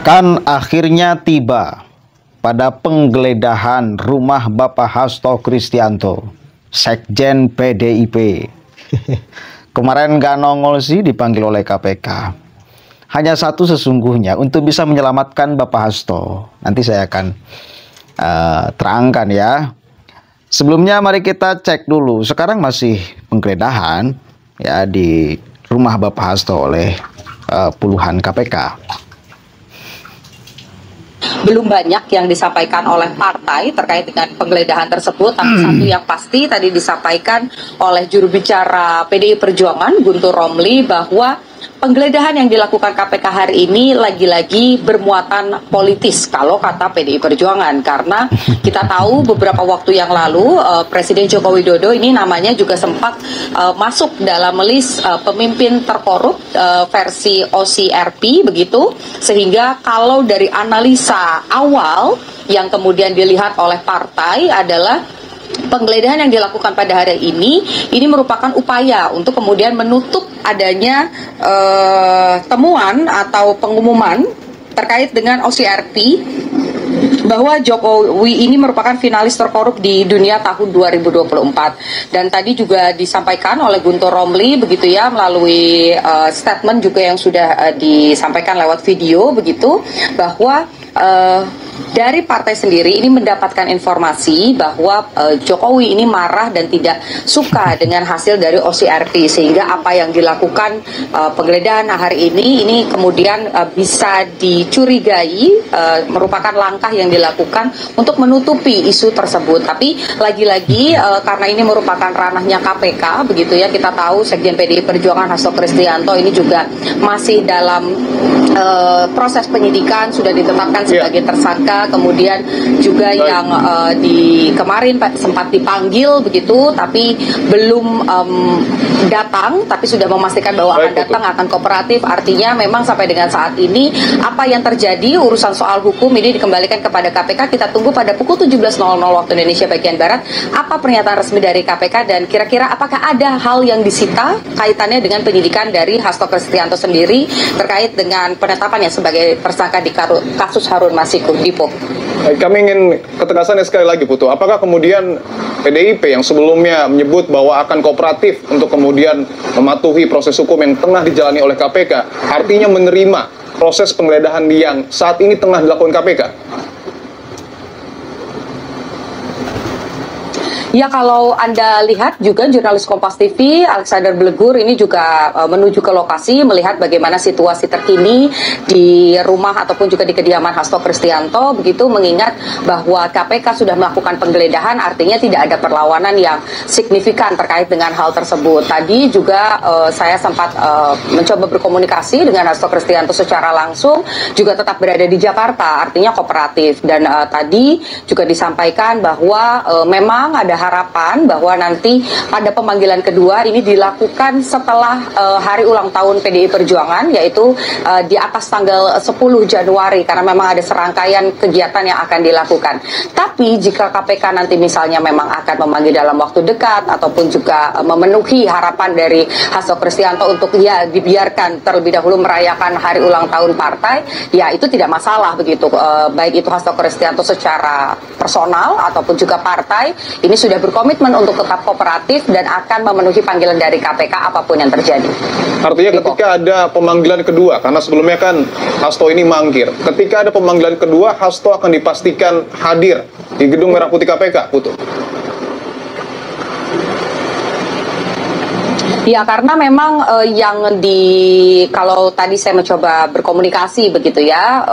Kan akhirnya tiba pada penggeledahan rumah Bapak Hasto Kristianto, Sekjen PDIP. Kemarin nggak nongol sih dipanggil oleh KPK. Hanya satu sesungguhnya untuk bisa menyelamatkan Bapak Hasto. Nanti saya akan terangkan ya. Sebelumnya mari kita cek dulu. Sekarang masih penggeledahan ya di rumah Bapak Hasto oleh puluhan KPK. Belum banyak yang disampaikan oleh partai terkait dengan penggeledahan tersebut, tapi satu yang pasti tadi disampaikan oleh juru bicara PDI Perjuangan Guntur Romli bahwa penggeledahan yang dilakukan KPK hari ini lagi-lagi bermuatan politis kalau kata PDI Perjuangan, karena kita tahu beberapa waktu yang lalu Presiden Joko Widodo ini namanya juga sempat masuk dalam list pemimpin terkorup versi OCRP begitu, sehingga kalau dari analisa awal yang kemudian dilihat oleh partai adalah penggeledahan yang dilakukan pada hari ini merupakan upaya untuk kemudian menutup adanya temuan atau pengumuman terkait dengan OCRP bahwa Jokowi ini merupakan finalis terkorup di dunia tahun 2024. Dan tadi juga disampaikan oleh Guntur Romli begitu ya, melalui statement juga yang sudah disampaikan lewat video begitu, bahwa dari partai sendiri ini mendapatkan informasi bahwa Jokowi ini marah dan tidak suka dengan hasil dari OCRP, sehingga apa yang dilakukan penggeledahan hari ini kemudian bisa dicurigai merupakan langkah yang dilakukan untuk menutupi isu tersebut. Tapi lagi-lagi karena ini merupakan ranahnya KPK begitu ya, kita tahu Sekjen PDI Perjuangan Hasto Kristianto ini juga masih dalam proses penyidikan, sudah ditetapkan sebagai tersangka, kemudian juga yang kemarin sempat dipanggil begitu, tapi belum datang, tapi sudah memastikan bahwa akan datang, akan kooperatif. Artinya memang sampai dengan saat ini apa yang terjadi urusan soal hukum ini dikembalikan kepada KPK. Kita tunggu pada pukul 17.00 waktu Indonesia bagian Barat apa pernyataan resmi dari KPK, dan kira-kira apakah ada hal yang disita kaitannya dengan penyidikan dari Hasto Kristianto sendiri terkait dengan penetapannya sebagai tersangka di kasus Harun Masiku. Dipo. Kami ingin ketegasannya sekali lagi, Putu. Apakah kemudian PDIP yang sebelumnya menyebut bahwa akan kooperatif untuk kemudian mematuhi proses hukum yang tengah dijalani oleh KPK, artinya menerima proses penggeledahan yang saat ini tengah dilakukan KPK? Ya, kalau Anda lihat juga jurnalis Kompas TV Alexander Blegur ini juga menuju ke lokasi melihat bagaimana situasi terkini di rumah ataupun juga di kediaman Hasto Kristianto begitu, mengingat bahwa KPK sudah melakukan penggeledahan, artinya tidak ada perlawanan yang signifikan terkait dengan hal tersebut. Tadi juga saya sempat mencoba berkomunikasi dengan Hasto Kristianto secara langsung, juga tetap berada di Jakarta, artinya kooperatif. Dan tadi juga disampaikan bahwa memang ada harapan bahwa nanti pada pemanggilan kedua ini dilakukan setelah hari ulang tahun PDI Perjuangan, yaitu di atas tanggal 10 Januari, karena memang ada serangkaian kegiatan yang akan dilakukan. Tapi jika KPK nanti misalnya memang akan memanggil dalam waktu dekat ataupun juga memenuhi harapan dari Hasto Kristianto untuk ya dibiarkan terlebih dahulu merayakan hari ulang tahun partai, ya itu tidak masalah begitu. Baik itu Hasto Kristianto secara personal ataupun juga partai ini sudah berkomitmen untuk tetap kooperatif dan akan memenuhi panggilan dari KPK apapun yang terjadi. Artinya ketika ada pemanggilan kedua, karena sebelumnya kan Hasto ini mangkir, ketika ada pemanggilan kedua, Hasto akan dipastikan hadir di Gedung Merah Putih KPK, Putu? Ya, karena memang kalau tadi saya mencoba berkomunikasi begitu ya,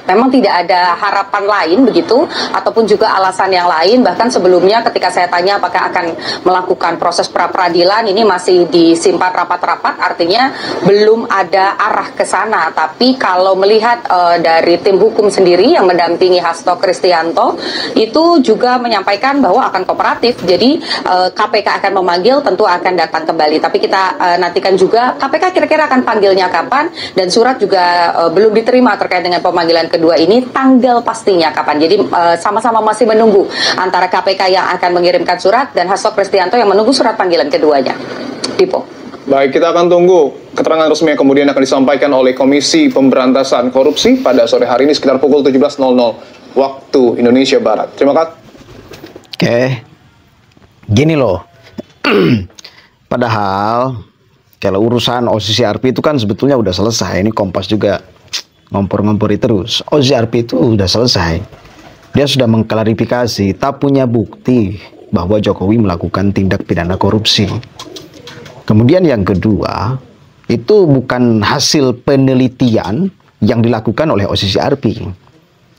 memang tidak ada harapan lain begitu, ataupun juga alasan yang lain. Bahkan sebelumnya ketika saya tanya apakah akan melakukan proses pra-peradilan, ini masih disimpan rapat-rapat, artinya belum ada arah ke sana. Tapi kalau melihat dari tim hukum sendiri yang mendampingi Hasto Kristianto, itu juga menyampaikan bahwa akan kooperatif. Jadi KPK akan memanggil, tentu akan datang kembali. Tapi kita nantikan juga KPK kira-kira akan panggilnya kapan, dan surat juga belum diterima terkait dengan pemanggilan kedua ini, tanggal pastinya kapan. Jadi sama-sama masih menunggu antara KPK yang akan mengirimkan surat dan Hasto Kristianto yang menunggu surat panggilan keduanya. Dipo. Baik, kita akan tunggu keterangan resmi yang kemudian akan disampaikan oleh Komisi Pemberantasan Korupsi pada sore hari ini sekitar pukul 17.00 waktu Indonesia Barat. Terima kasih. Oke, gini loh. Padahal kalau urusan OCCRP itu kan sebetulnya udah selesai. Ini Kompas juga ngompor-ngompori terus. OCCRP itu udah selesai. Dia sudah mengklarifikasi, tak punya bukti bahwa Jokowi melakukan tindak pidana korupsi. Kemudian yang kedua, itu bukan hasil penelitian yang dilakukan oleh OCCRP.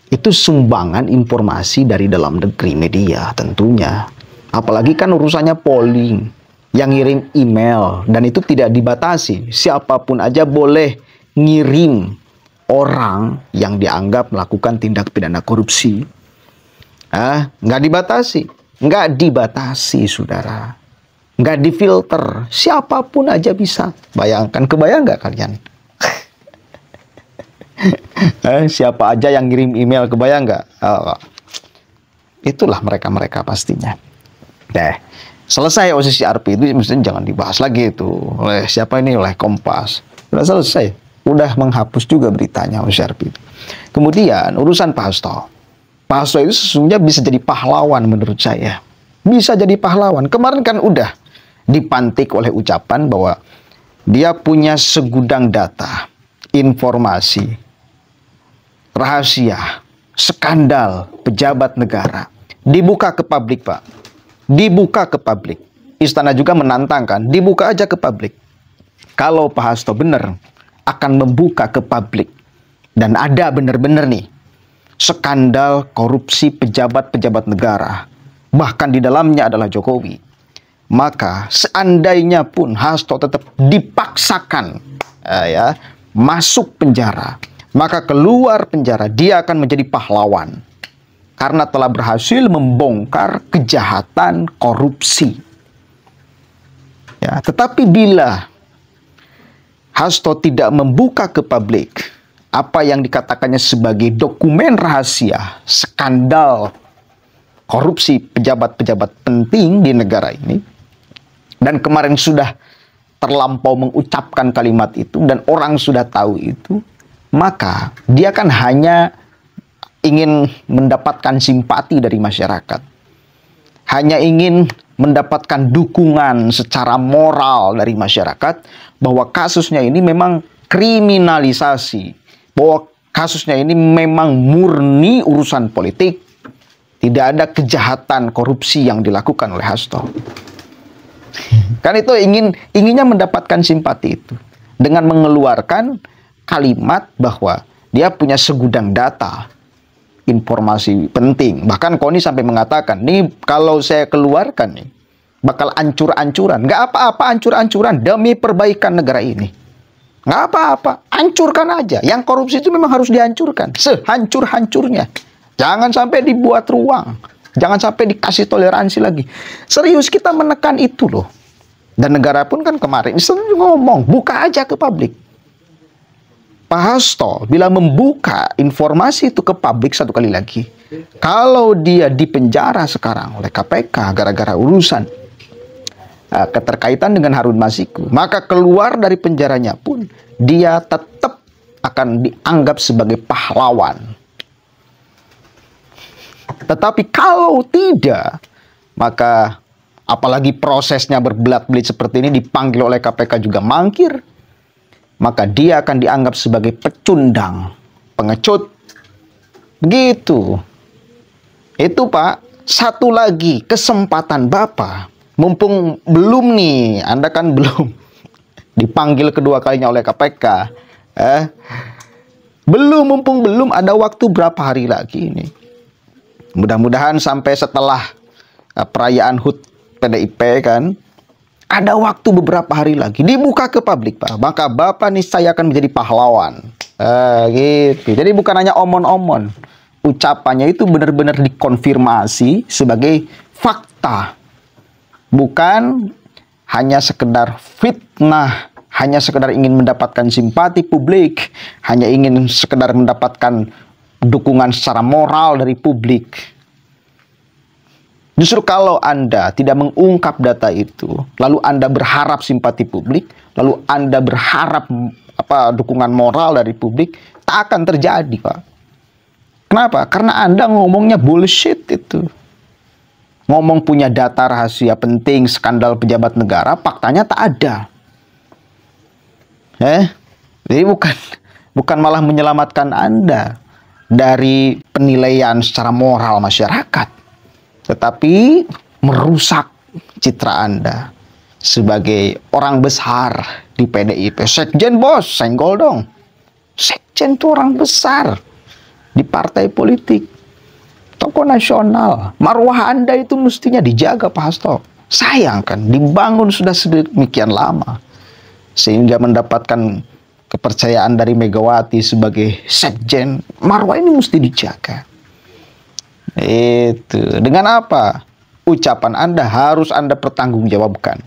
Itu sumbangan informasi dari dalam negeri media tentunya. Apalagi kan urusannya polling, yang ngirim email, dan itu tidak dibatasi. Siapapun aja boleh ngirim orang yang dianggap melakukan tindak pidana korupsi. Nggak dibatasi, saudara. Nggak difilter, siapapun aja bisa. Bayangkan, kebayang nggak kalian? Siapa aja yang ngirim email, kebayang nggak? Itulah mereka-mereka pastinya. Selesai OCCRP itu mestinya jangan dibahas lagi itu oleh siapa ini, oleh Kompas. Sudah selesai, udah menghapus juga beritanya OCCRP itu. Kemudian urusan Pak Hasto. Pak Hasto itu sesungguhnya bisa jadi pahlawan menurut saya. Bisa jadi pahlawan. Kemarin kan udah dipantik oleh ucapan bahwa dia punya segudang data, informasi, rahasia, skandal pejabat negara. Dibuka ke publik, Pak. Dibuka ke publik. Istana juga menantang kan, dibuka aja ke publik. Kalau Pak Hasto benar akan membuka ke publik, dan ada benar-benar nih skandal korupsi pejabat-pejabat negara, bahkan di dalamnya adalah Jokowi, maka seandainya pun Hasto tetap dipaksakan masuk penjara, maka keluar penjara dia akan menjadi pahlawan karena telah berhasil membongkar kejahatan korupsi. Tetapi bila Hasto tidak membuka ke publik apa yang dikatakannya sebagai dokumen rahasia skandal korupsi pejabat-pejabat penting di negara ini, dan kemarin sudah terlampau mengucapkan kalimat itu dan orang sudah tahu itu, maka dia kan hanya ingin mendapatkan simpati dari masyarakat, hanya ingin mendapatkan dukungan secara moral dari masyarakat bahwa kasusnya ini memang kriminalisasi, bahwa kasusnya ini memang murni urusan politik, tidak ada kejahatan korupsi yang dilakukan oleh Hasto. Kan itu inginnya mendapatkan simpati itu dengan mengeluarkan kalimat bahwa dia punya segudang data, informasi penting. Bahkan Koni sampai mengatakan, nih kalau saya keluarkan nih bakal ancur-ancuran. Nggak apa-apa ancur-ancuran demi perbaikan negara ini. Nggak apa-apa, hancurkan aja. Yang korupsi itu memang harus dihancurkan sehancur-hancurnya. Jangan sampai dibuat ruang, jangan sampai dikasih toleransi lagi. Serius kita menekan itu loh. Dan negara pun kan kemarin ngomong, buka aja ke publik. Pak Hasto bila membuka informasi itu ke publik satu kali lagi, kalau dia dipenjara sekarang oleh KPK gara-gara urusan keterkaitan dengan Harun Masiku, maka keluar dari penjaranya pun dia tetap akan dianggap sebagai pahlawan. Tetapi kalau tidak, maka apalagi prosesnya berbelat-belit seperti ini, dipanggil oleh KPK juga mangkir, maka dia akan dianggap sebagai pecundang, pengecut. Begitu. Itu Pak, satu lagi kesempatan Bapak, mumpung belum nih, Anda kan belum dipanggil kedua kalinya oleh KPK. Mumpung belum, ada waktu berapa hari lagi ini. Mudah-mudahan sampai setelah perayaan HUT PDIP kan, ada waktu beberapa hari lagi dibuka ke publik Pak, maka Bapak nih saya akan menjadi pahlawan. Gitu. Jadi bukan hanya omon-omon, ucapannya itu benar-benar dikonfirmasi sebagai fakta, bukan hanya sekedar fitnah, hanya sekedar ingin mendapatkan simpati publik, hanya ingin sekedar mendapatkan dukungan secara moral dari publik. Justru kalau Anda tidak mengungkap data itu, lalu Anda berharap simpati publik, lalu Anda berharap dukungan moral dari publik, tak akan terjadi, Pak. Kenapa? Karena Anda ngomongnya bullshit itu. Ngomong punya data rahasia penting, skandal pejabat negara, faktanya tak ada. Jadi bukan malah menyelamatkan Anda dari penilaian secara moral masyarakat, tetapi merusak citra Anda sebagai orang besar di PDIP. Sekjen bos, senggol dong. Sekjen itu orang besar di partai politik, tokoh nasional. Marwah Anda itu mestinya dijaga, Pak Hasto. Sayang kan, dibangun sudah sedemikian lama, sehingga mendapatkan kepercayaan dari Megawati sebagai sekjen. Marwah ini mesti dijaga. Itu dengan apa? Ucapan Anda harus Anda pertanggungjawabkan.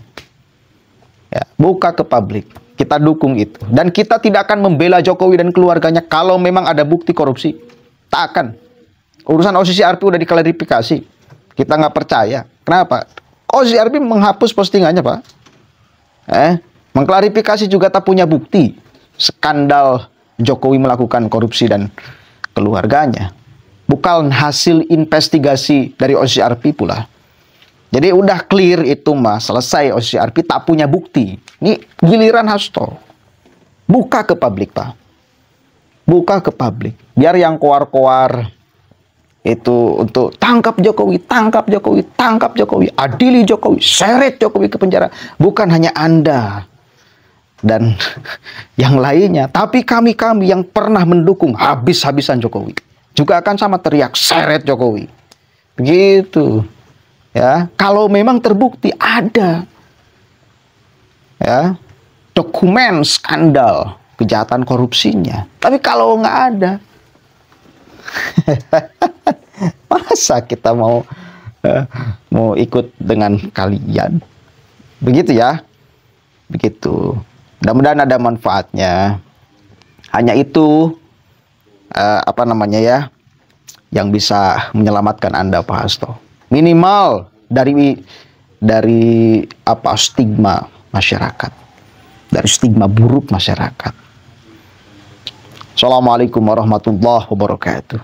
Ya, buka ke publik. Kita dukung itu. Dan kita tidak akan membela Jokowi dan keluarganya kalau memang ada bukti korupsi. Tak akan. Urusan OCCRP udah diklarifikasi. Kita nggak percaya. Kenapa? OCCRP menghapus postingannya, Pak. Mengklarifikasi juga tak punya bukti skandal Jokowi melakukan korupsi dan keluarganya. Bukan hasil investigasi dari OCCRP pula. Jadi udah clear itu mah, selesai. OCCRP tak punya bukti. Ini giliran Hasto. Buka ke publik, Pak. Buka ke publik. Biar yang koar-koar itu untuk tangkap Jokowi, tangkap Jokowi, tangkap Jokowi, adili Jokowi, seret Jokowi ke penjara. Bukan hanya Anda dan yang lainnya, tapi kami yang pernah mendukung habis-habisan Jokowi juga akan sama teriak seret Jokowi. Begitu. Ya, kalau memang terbukti ada ya dokumen skandal kejahatan korupsinya. Tapi kalau nggak ada, masa kita mau ikut dengan kalian? Begitu ya. Begitu. Mudah-mudahan ada manfaatnya. Hanya itu yang bisa menyelamatkan Anda, Pak Hasto. Minimal dari stigma masyarakat, dari stigma buruk masyarakat. Assalamualaikum warahmatullahi wabarakatuh.